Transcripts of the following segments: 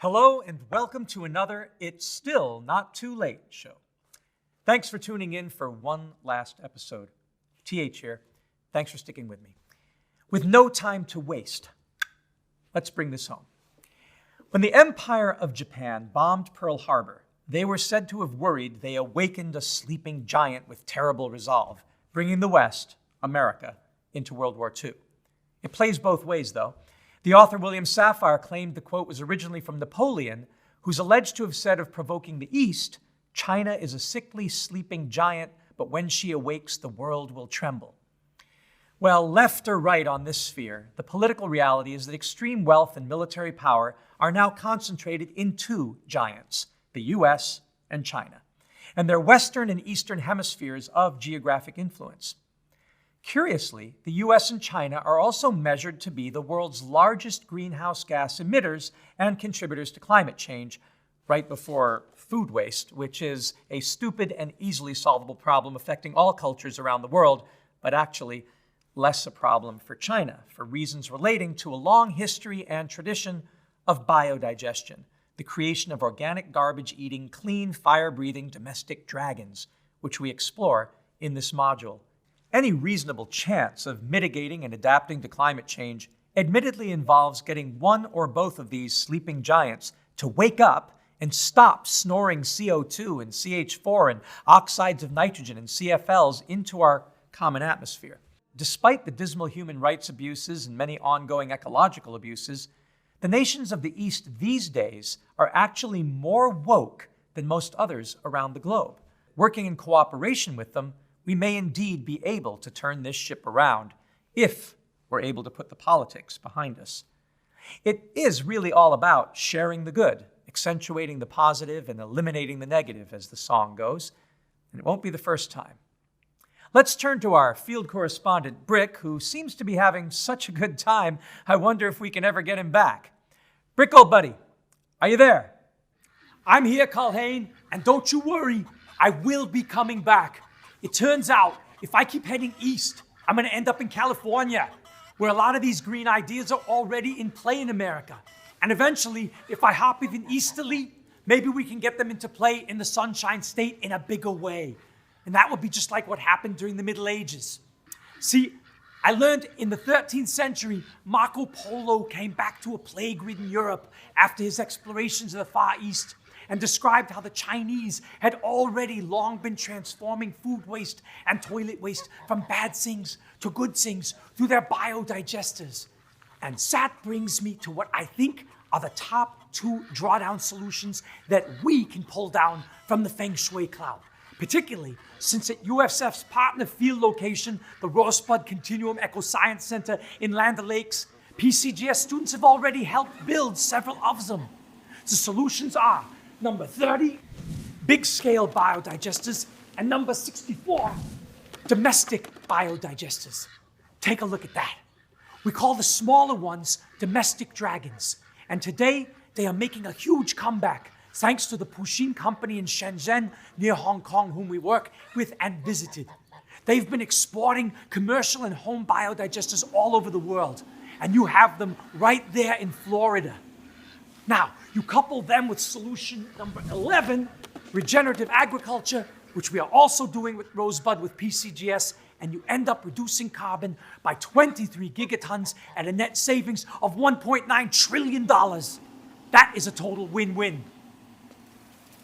Hello and welcome to another It's Still Not Too Late show. Thanks for tuning in for one last episode. TH here. Thanks for sticking with me. With no time to waste, let's bring this home. When the Empire of Japan bombed Pearl Harbor, they were said to have worried they awakened a sleeping giant with terrible resolve, bringing the West, America, into World War II. It plays both ways, though. The author William Safire claimed the quote was originally from Napoleon, who's alleged to have said of provoking the East, "China is a sickly, sleeping giant, but when she awakes, the world will tremble." Well, left or right on this sphere, the political reality is that extreme wealth and military power are now concentrated in two giants, the US and China, and their Western and Eastern hemispheres of geographic influence. Curiously, the US and China are also measured to be the world's largest greenhouse gas emitters and contributors to climate change, right before food waste, which is a stupid and easily solvable problem affecting all cultures around the world, but actually less a problem for China for reasons relating to a long history and tradition of biodigestion, the creation of organic garbage-eating, clean, fire-breathing domestic dragons, which we explore in this module. Any reasonable chance of mitigating and adapting to climate change admittedly involves getting one or both of these sleeping giants to wake up and stop snoring CO2 and CH4 and oxides of nitrogen and CFLs into our common atmosphere. Despite the dismal human rights abuses and many ongoing ecological abuses, the nations of the East these days are actually more woke than most others around the globe. Working in cooperation with them, we may indeed be able to turn this ship around if we're able to put the politics behind us. It is really all about sharing the good, accentuating the positive, and eliminating the negative, as the song goes, and it won't be the first time. Let's turn to our field correspondent, Brick, who seems to be having such a good time, I wonder if we can ever get him back. Brick, old buddy, are you there? I'm here, Culhane, and don't you worry, I will be coming back. It turns out, if I keep heading east, I'm going to end up in California, where a lot of these green ideas are already in play in America. And eventually, if I hop even easterly, maybe we can get them into play in the Sunshine State in a bigger way. And that would be just like what happened during the Middle Ages. See, I learned in the 13th century, Marco Polo came back to a plague-ridden Europe after his explorations of the Far East, and described how the Chinese had already long been transforming food waste and toilet waste from bad things to good things through their biodigesters. And that brings me to what I think are the top two drawdown solutions that we can pull down from the Feng Shui cloud, particularly since at USF's partner field location, the Rosebud Continuum Eco-Science Center in Land O'Lakes, PCGS students have already helped build several of them. The solutions are number 30, big-scale biodigesters, and number 64, domestic biodigesters. Take a look at that. We call the smaller ones domestic dragons, and today they are making a huge comeback thanks to the Puxin company in Shenzhen near Hong Kong, whom we work with and visited. They've been exporting commercial and home biodigesters all over the world, and you have them right there in Florida. Now, you couple them with solution number 11, regenerative agriculture, which we are also doing with Rosebud with PCGS, and you end up reducing carbon by 23 gigatons at a net savings of $1.9 trillion. That is a total win-win.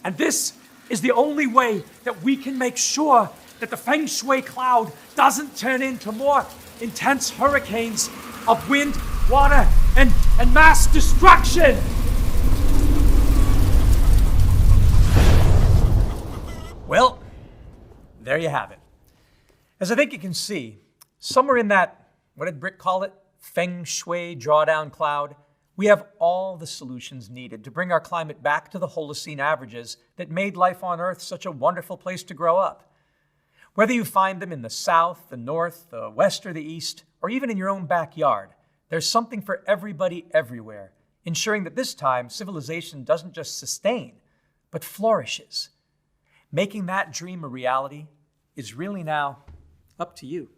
And this is the only way that we can make sure that the Feng Shui cloud doesn't turn into more intense hurricanes of wind, water, and mass destruction. Well, there you have it. As I think you can see, somewhere in that, what did Brick call it? Feng Shui drawdown cloud, we have all the solutions needed to bring our climate back to the Holocene averages that made life on Earth such a wonderful place to grow up. Whether you find them in the south, the north, the west, or the east, or even in your own backyard, there's something for everybody everywhere, ensuring that this time civilization doesn't just sustain, but flourishes. Making that dream a reality is really now up to you.